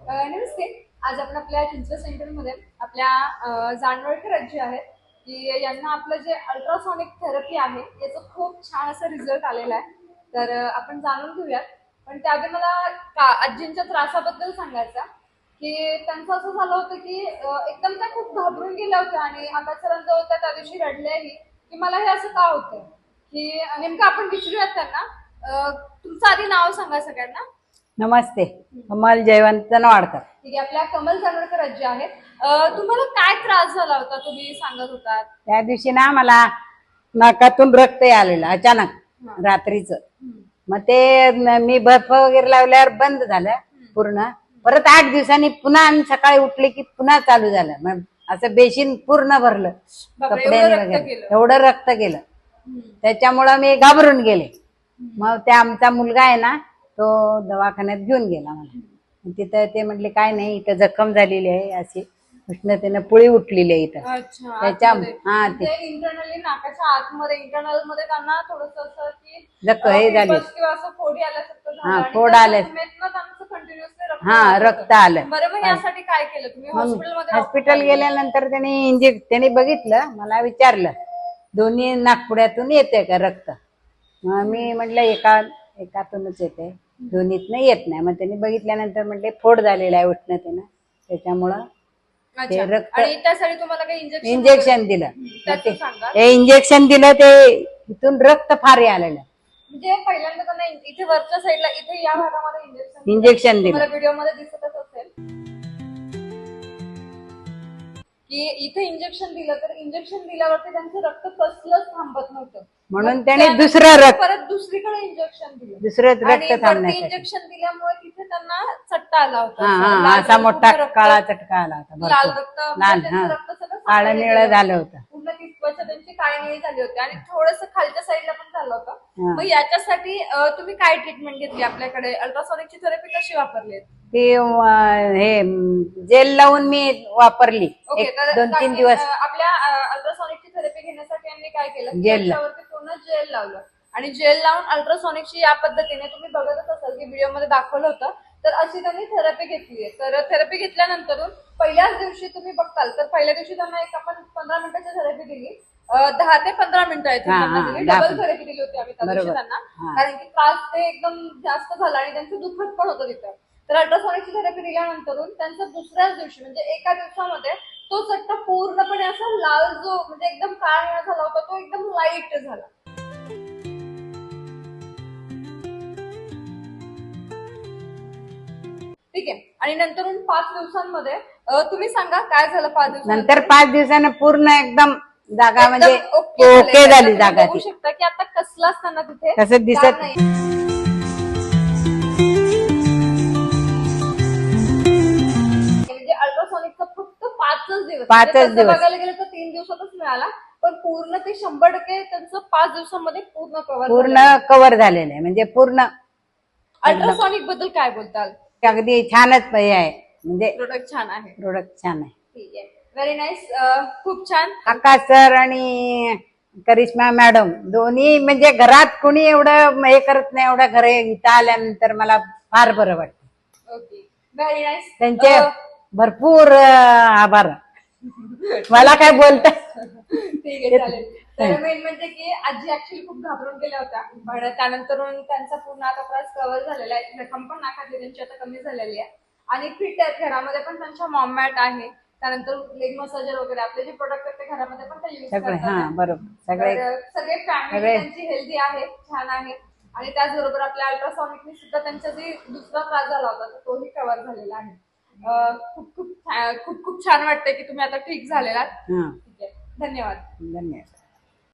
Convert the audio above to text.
नमस्ते. आज आपण आपल्या चिंचवड सेंटरमध्ये आपल्या जानवळकर आजी आहेत की यांना आपलं जे अल्ट्रासॉनिक थेरपी आहे याचा खूप छान असा रिझल्ट आलेला आहे. तर आपण जाणून घेऊयात. पण त्याआधी मला आजींच्या त्रासाबद्दल सांगायचं की त्यांचं असं झालं होतं की एकदम त्या खूप घाबरून गेल्या होत्या आणि आकाश सरांजवळ होत्या त्या दिवशी रडल्याही की मला हे असं का होतं की नेमकं आपण विचारूयात त्यांना. तुमचं आधी नाव सांगा सगळ्यांना. नमस्ते, कमल जयवंत जनवाडकर. ठीक आहे, आपल्या कमल जानवडकर आजी आहेत. तुम्हाला काय त्रास झाला होता तुम्ही सांगत होतात? त्या दिवशी ना मला नाकातून रक्त आलेलं अचानक रात्रीच. मग ते मी बर्फ वगैरे लावल्यावर बंद झालं पूर्ण. परत 8 दिवसांनी पुन्हा आणि सकाळी उठले की पुन्हा चालू झालं. मग असं बेसिन पूर्ण भरलं कपड्याने वगैरे, एवढं रक्त गेलं. त्याच्यामुळं मी घाबरून गेले. मग ते आमचा मुलगा आहे ना, तो दवाखान्यात घेऊन गेला मला. तिथं ते म्हटले काय नाही, इथं जखम झालेली आहे, अशी उष्णतेनं पुळी उठलेली आहे इथं. त्याच्या इंटरनली नाकाच्या आतमध्ये इंटरनल मध्ये त्यांना थोडंसं असं की जखम हे झाली किंवा असं फोडी आल्यासारखं झालं. हा, फोड आले. हा, रक्त आलं. बरं, मग यासाठी काय केलं तुम्ही? हॉस्पिटल गेल्यानंतर त्यांनी बघितलं, मला विचारलं दोन्ही नाकपुड्यातून येते का रक्त. मग मी म्हटलं एकातूनच येते, दोन्हीतनं येत नाही. मग त्यांनी बघितल्यानंतर म्हटले फोड झालेला आहे उष्णतेनं, त्याच्यामुळं ते रक्त. त्यासाठी तुम्हाला काही इंजेक्शन दिलं. हे इंजेक्शन दिलं, ते इथून रक्त फार आलेलं. म्हणजे पहिल्यांदा त्यांना इथे वरच्या साईडला इथे या भागामध्ये इंजेक्शन दिलं. व्हिडिओ मध्ये दिसतच असेल की इथे इंजेक्शन दिलं. तर इंजेक्शन दिल्यावरती त्यांचं रक्त कसलंच थांबत नव्हतं, म्हणून त्याने दुसरं रक्त परत दुसरीकडे इंजेक्शन दिलं. दुसरं रक्त थांबण्यासाठी इंजेक्शन दिल्यामुळे तिथे त्यांना चट्टा आला होता. असा मोठा काळा चटका आला होता. लाल रक्त, लाल, रक्त सगळं काळं निळं झालं होतं. पूर्ण ती त्वचा त्यांची काळी निळी झाली होती आणि थोडंसं खालच्या साईडला पण झालं होतं. मग याच्यासाठी तुम्ही काय ट्रीटमेंट घेतली आपल्याकडे? अल्ट्रासॉनिकची थेरपी कशी वापरली? ती हे जेल लावून मी वापरली 2-3 दिवस. आपल्या अल्ट्रासॉनिकची थेरपी घेण्यासाठी आम्ही काय केलं, जेल पूर्ण जेल लावलं आणि जेल लावून अल्ट्रासॉनिकची या पद्धतीने तुम्ही बघतच असाल की व्हिडिओ मध्ये दाखवलं होतं. तर अशी त्यांनी थेरपी घेतली आहे. तर थेरपी घेतल्यानंतर पहिल्याच दिवशी तुम्ही बघताल तर पहिल्या दिवशी त्यांना आपण 15 मिनिटाची थेरपी दिली. 10 ते 15 मिनिटं डबल थेरपी दिली होती आम्ही त्या दिवशी त्यांना, कारण की त्रास ते एकदम जास्त झाला आणि त्यांचं दुखत पण होतं तिथं. तर अल्ट्रासॉनिकची थेरपी दिल्यानंतर त्यांचा दुसऱ्याच दिवशी म्हणजे एका दिवसामध्ये तो चट्टा पूर्णपणे असा लाल, जो म्हणजे एकदम काळा झाला होता, तो एकदम लाईट झाला. ठीक आहे. आणि नंतर 5 दिवसांमध्ये तुम्ही सांगा काय झालं? 5 दिवसानंतर 5 दिवसानं पूर्ण एकदम जागा म्हणजे ओके झाली जागा. बघू शकता की आता कसला असताना तिथे कसं दिसत नाही. अल्ट्रासॉनिकचा फक्त 5च दिवस, 5च दिवस बघायला गेलं तर 3 दिवसातच मिळाला. पण पूर्ण ते 100% त्यांचं 5 दिवसांमध्ये पूर्ण कव्हर झालेलं आहे. म्हणजे पूर्ण अल्ट्रासॉनिक बद्दल काय बोलताल? अगदी छानच आहे. म्हणजे प्रोडक्ट छान आहे. प्रोडक्ट छान आहे. ठीक आहे, व्हेरी नाईस. खूप छान. आकाश सर आणि करिश्मा मॅडम दोन्ही म्हणजे घरात कुणी एवढं हे करत नाही, एवढं घर इथं आल्यानंतर मला फार बरं वाटतं. Okay, very nice. त्यांचे भरपूर आभार. मला काय बोलत. ठीक आहे, चालेल. तर मेन म्हणजे की आजी ऍक्च्युली खूप घाबरून गेल्या होत्या, पण त्यानंतर त्यांचा पूर्ण आता त्रास कव्हर झालेला आहे. जखम पण नाकातली त्यांची आता कमी झालेली आहे आणि फिट आहेत. घरामध्ये पण त्यांच्या मॉम मॅट आहे. त्यानंतर लेग मसाजर वगैरे आपले जे प्रोडक्ट आहेत ते घरामध्ये पण ते यूज करतात. बरोबर. सगळे फॅमिली त्यांची हेल्दी आहे, छान आहे. आणि त्याचबरोबर आपल्या अल्ट्रासॉनिकने सुद्धा त्यांचा जे दुसरा त्रास झाला होता तोही कव्हर झालेला आहे. खूप खूप छान वाटतंय की तुम्ही आता ठीक झालेला. ठीक आहे, धन्यवाद. धन्यवाद.